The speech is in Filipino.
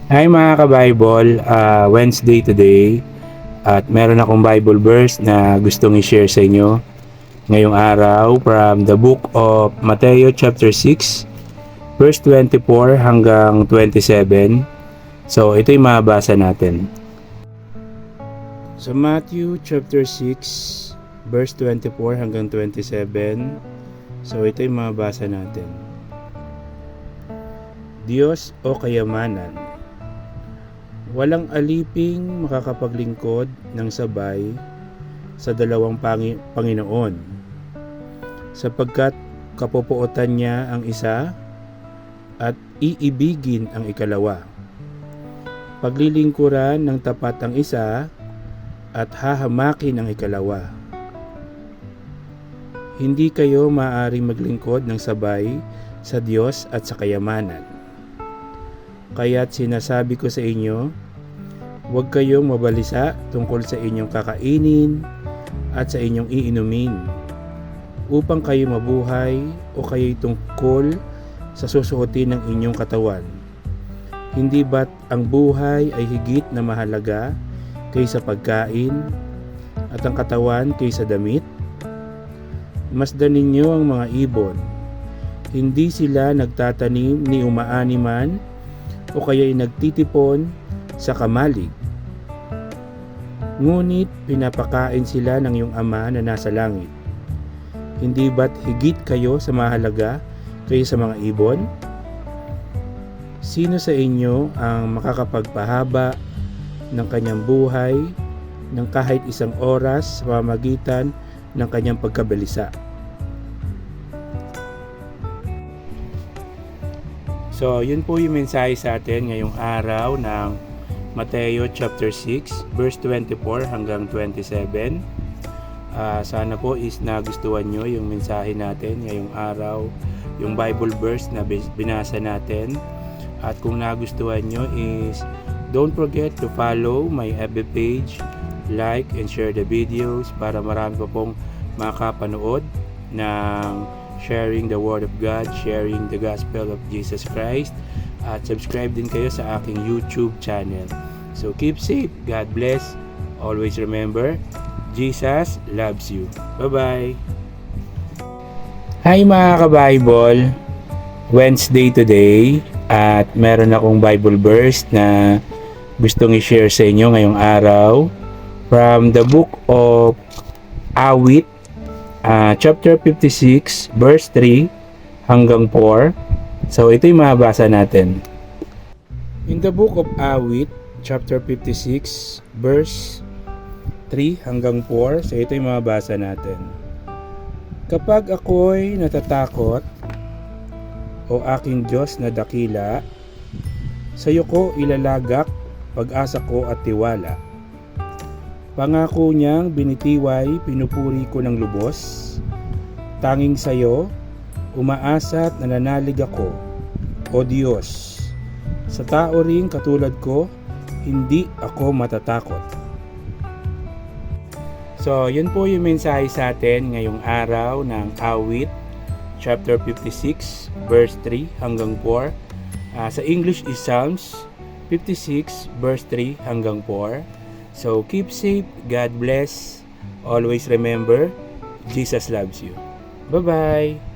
Hi mga ka-Bible, Wednesday today at meron akong Bible verse na gustong i-share sa inyo ngayong araw from the book of Matthew chapter 6 verse 24 hanggang 27. So ito yung mabasa natin. So Matthew chapter 6 verse 24 hanggang 27. So ito yung mabasa natin. Diyos o kayamanan, walang aliping makakapaglingkod ng sabay sa dalawang Panginoon, sapagkat kapupuotan niya ang isa at iibigin ang ikalawa. Paglilingkuran ng tapat ang isa at hahamakin ang ikalawa. Hindi kayo maaaring maglingkod ng sabay sa Diyos at sa kayamanan. Kaya't sinasabi ko sa inyo, huwag kayong mabalisa tungkol sa inyong kakainin at sa inyong iinumin, upang kayo mabuhay o kayo'y tungkol sa susuotin ng inyong katawan. Hindi ba't ang buhay ay higit na mahalaga kaysa pagkain at ang katawan kaysa damit? Masdan ninyo ang mga ibon. Hindi sila nagtatanim ni umaaniman o kaya'y nagtitipon sa kamalig. Ngunit pinapakain sila ng iyong Ama na nasa langit. Hindi ba't higit kayo sa mahalaga kaysa sa mga ibon? Sino sa inyo ang makakapagpahaba ng kanyang buhay ng kahit isang oras sa pamamagitan ng kanyang pagkabalisa? So, yun po yung mensahe sa atin ngayong araw ng Mateo chapter 6 verse 24 hanggang 27. Sana po is nagustuhan nyo yung mensahe natin ngayong araw, yung Bible verse na binasa natin. At kung nagustuhan nyo is don't forget to follow my FB page, like and share the videos para marami pa pong makapanood ng sharing the Word of God, sharing the Gospel of Jesus Christ, at subscribe din kayo sa aking YouTube channel. So keep safe, God bless, always remember, Jesus loves you. Bye-bye! Hi mga ka-Bible! Wednesday today at meron akong Bible verse na gustong i-share sa inyo ngayong araw from the book of Awit chapter 56 verse 3 hanggang 4. So ito yung mabasa natin. In the book of Awit chapter 56 verse 3 hanggang 4. So ito yung mabasa natin. Kapag ako'y natatakot, o aking Diyos na dakila, sa iyo ko ilalagak pag-asa ko at tiwala. Pangako niyang binitiway, pinupuri ko ng lubos. Tanging sa iyo, umaasa at nananalig ako, O Diyos. Sa tao ring katulad ko, hindi ako matatakot. So, yun po yung mensahe sa atin ngayong araw ng Awit, chapter 56, verse 3 hanggang 4. Sa English is Psalms 56, verse 3 hanggang 4. So, keep safe, God bless, always remember, Jesus loves you. Bye-bye!